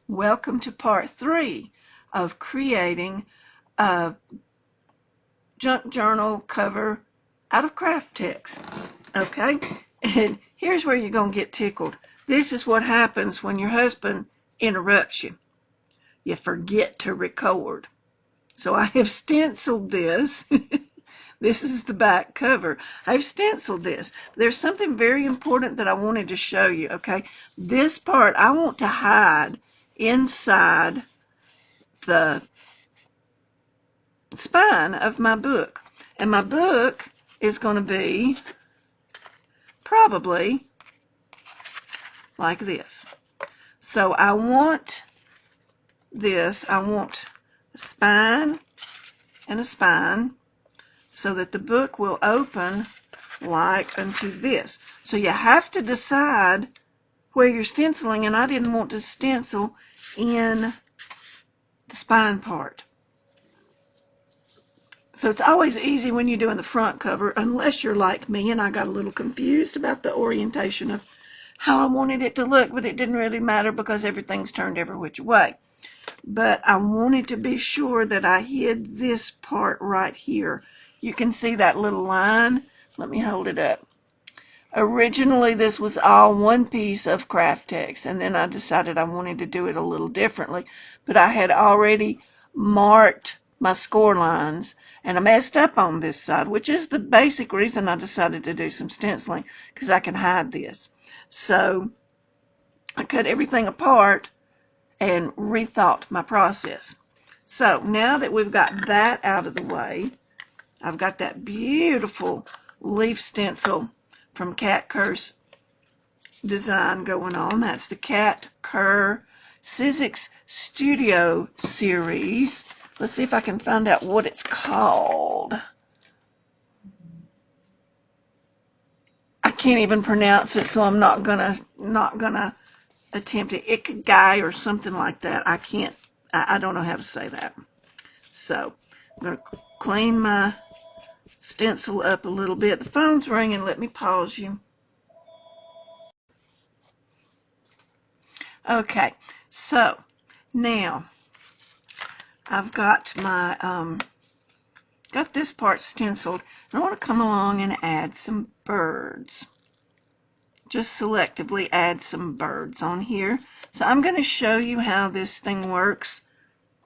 Welcome to part 3 of creating a junk journal cover out of Kraft-Tex. Okay, and here's where you're going to get tickled. This is what happens when your husband interrupts you. You forget to record. So I have stenciled this. This is the back cover. I've stenciled this. There's something very important that I wanted to show you, okay? This part I want to hide inside the spine of my book. And my book is going to be probably like this. So I want this. I want a spine and a spine so that the book will open like unto this. So you have to decide where you're stenciling, and I didn't want to stencil in the spine part. So it's always easy when you're doing the front cover, unless you're like me, and I got a little confused about the orientation of how I wanted it to look, but it didn't really matter because everything's turned every which way. But I wanted to be sure that I hid this part right here. You can see that little line. Let me hold it up. Originally, this was all one piece of Kraft-Tex, and then I decided I wanted to do it a little differently. But I had already marked my score lines, and I messed up on this side, which is the basic reason I decided to do some stenciling, because I can hide this. So I cut everything apart and rethought my process. So now that we've got that out of the way, I've got that beautiful leaf stencil from Kerr's design going on. That's the Kerr Sizzix Studio series. Let's see if I can find out what it's called. I can't even pronounce it, so I'm not gonna attempt it. Ikigai or something like that. I don't know how to say that. So I'm gonna clean my stencil up a little bit. The phone's ringing. Let me pause you. Okay, so now I've got my got this part stenciled. I want to come along and add some birds. Just selectively add some birds on here. So I'm going to show you how this thing works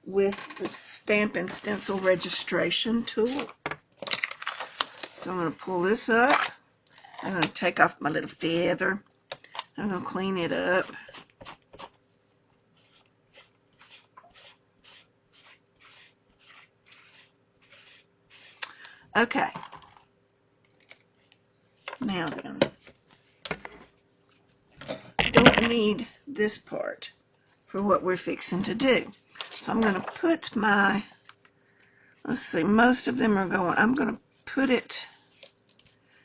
with the Stampin' Stencil registration tool. So I'm going to pull this up. I'm going to take off my little feather. I'm going to clean it up. Okay. Now then, don't need this part for what we're fixing to do. So I'm going to put my, let's see, most of them are going, I'm going to put it,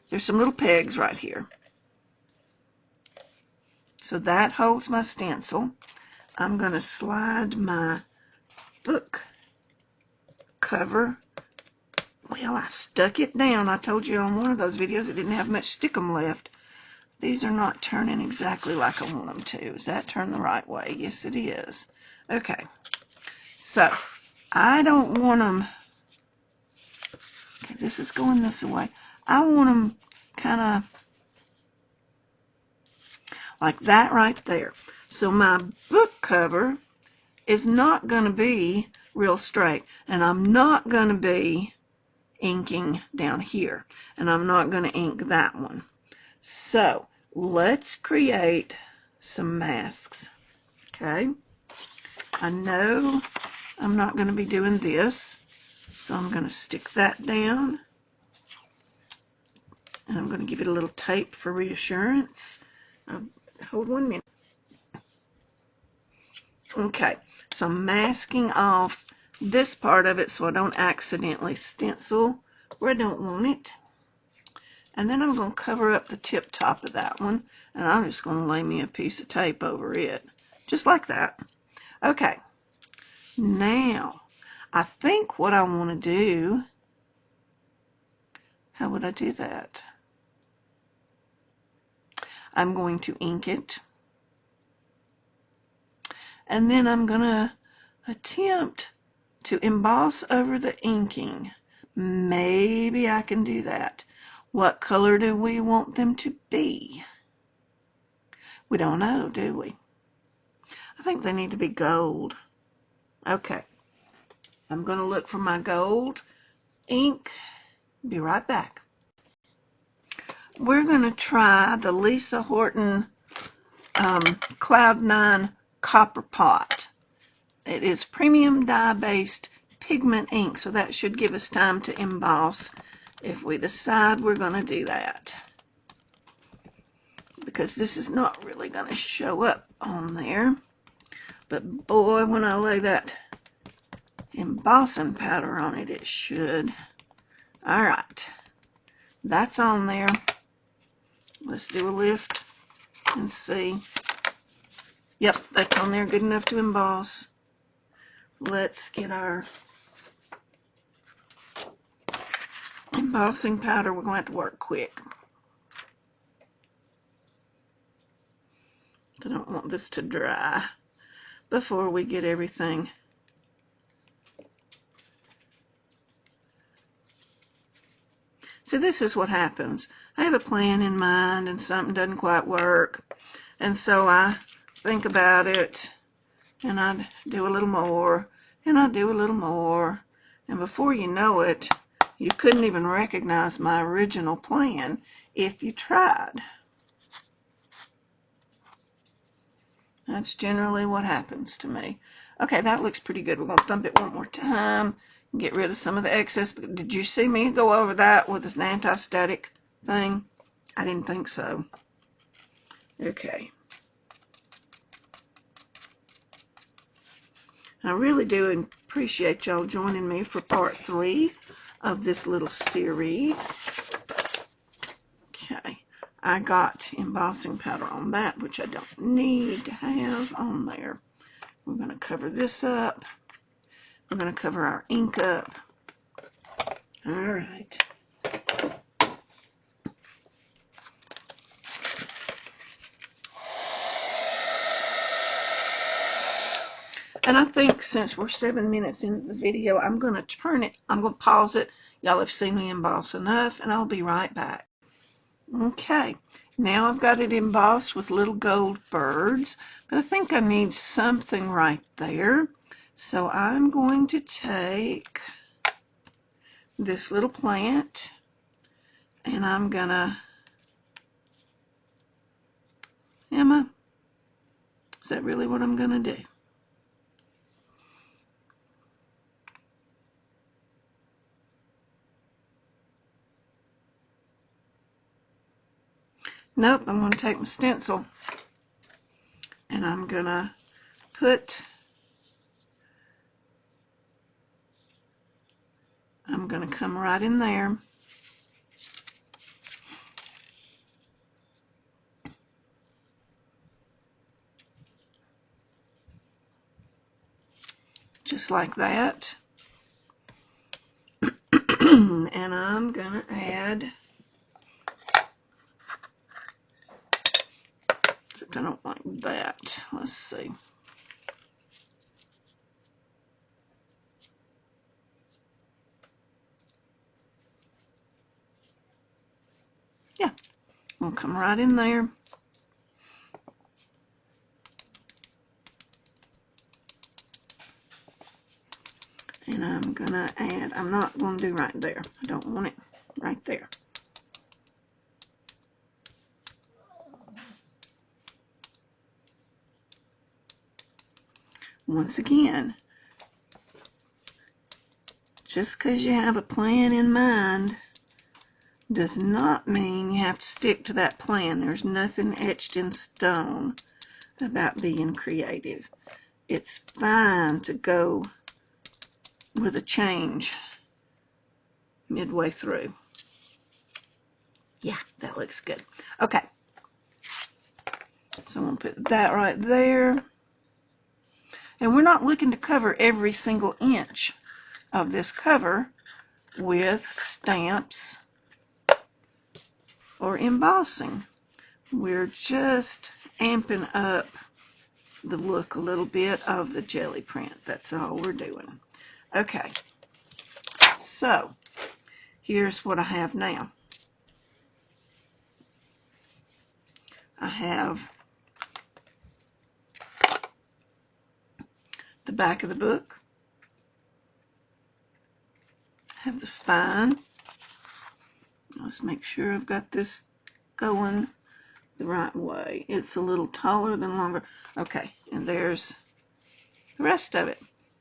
there's some little pegs right here. So that holds my stencil. I'm going to slide my book cover. Well, I stuck it down. I told you on one of those videos it didn't have much stickum left. These are not turning exactly like I want them to. Is that turned the right way? Yes, it is. Okay. So, I don't want them... Okay, this is going this way. I want them kind of like that right there. So my book cover is not going to be real straight. And I'm not going to be inking down here, and I'm not going to ink that one. So let's create some masks. Okay, I know I'm not going to be doing this, so I'm going to stick that down, and I'm going to give it a little tape for reassurance. Hold 1 minute. Okay, so I'm masking off this part of it so I don't accidentally stencil where I don't want it. And then I'm going to cover up the tip top of that one, and I'm just going to lay me a piece of tape over it, just like that. Okay, now I think what I want to do, how would I do that? I'm going to ink it, And then I'm going to attempt to emboss over the inking. Maybe I can do that. What color do we want them to be? We don't know, do we? I think they need to be gold. Okay. I'm going to look for my gold ink. Be right back. We're going to try the Lisa Horton Cloud 9 Copper Pot. It is premium dye-based pigment ink, so that should give us time to emboss if we decide we're going to do that. Because this is not really going to show up on there. But boy, when I lay that embossing powder on it, it should. Alright, that's on there. Let's do a lift and see. Yep, that's on there, good enough to emboss. Let's get our embossing powder. We're going to have to work quick. I don't want this to dry before we get everything. So this is what happens. I have a plan in mind and something doesn't quite work. And so I think about it and I do a little more and I do a little more. And before you know it, you couldn't even recognize my original plan if you tried. That's generally what happens to me. Okay, that looks pretty good. We're going to thump it one more time and get rid of some of the excess. Did you see me go over that with an anti-static thing? I didn't think so. Okay. I really do appreciate y'all joining me for part 3 of this little series. Okay. I got embossing powder on that, which I don't need to have on there. We're going to cover this up. We're going to cover our ink up. All right. And I think since we're 7 minutes into the video, I'm going to turn it, I'm going to pause it. Y'all have seen me emboss enough, and I'll be right back. Okay, now I've got it embossed with little gold birds, but I think I need something right there. So I'm going to take this little plant, and I'm going to, Emma, is that really what I'm going to do? Nope, I'm going to take my stencil and I'm going to I'm going to come right in there. Just like that. And I'm going to add, except I don't like that. Let's see. Yeah, we'll come right in there. And I'm going to add, I'm not going to do right there. I don't want it right there. Once again, just because you have a plan in mind does not mean you have to stick to that plan. There's nothing etched in stone about being creative. It's fine to go with a change midway through. Yeah, that looks good. Okay, so I'm going to put that right there. And we're not looking to cover every single inch of this cover with stamps or embossing. We're just amping up the look a little bit of the jelly print. That's all we're doing. Okay, so here's what I have now. I have the back of the book. I have the spine. Let's make sure I've got this going the right way. It's a little taller than longer. Okay, and there's the rest of it.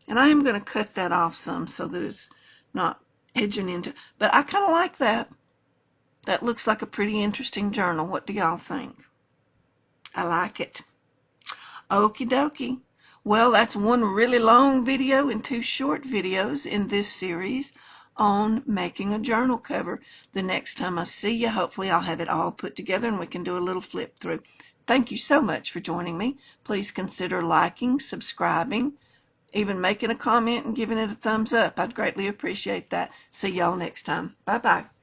And I am going to cut that off some so that it's not edging into, but I kind of like that. That looks like a pretty interesting journal. What do y'all think? I like it. Okie dokie. Well, that's one really long video and 2 short videos in this series on making a journal cover. The next time I see you, hopefully I'll have it all put together and we can do a little flip through. Thank you so much for joining me. Please consider liking, subscribing, even making a comment and giving it a thumbs up. I'd greatly appreciate that. See y'all next time. Bye-bye.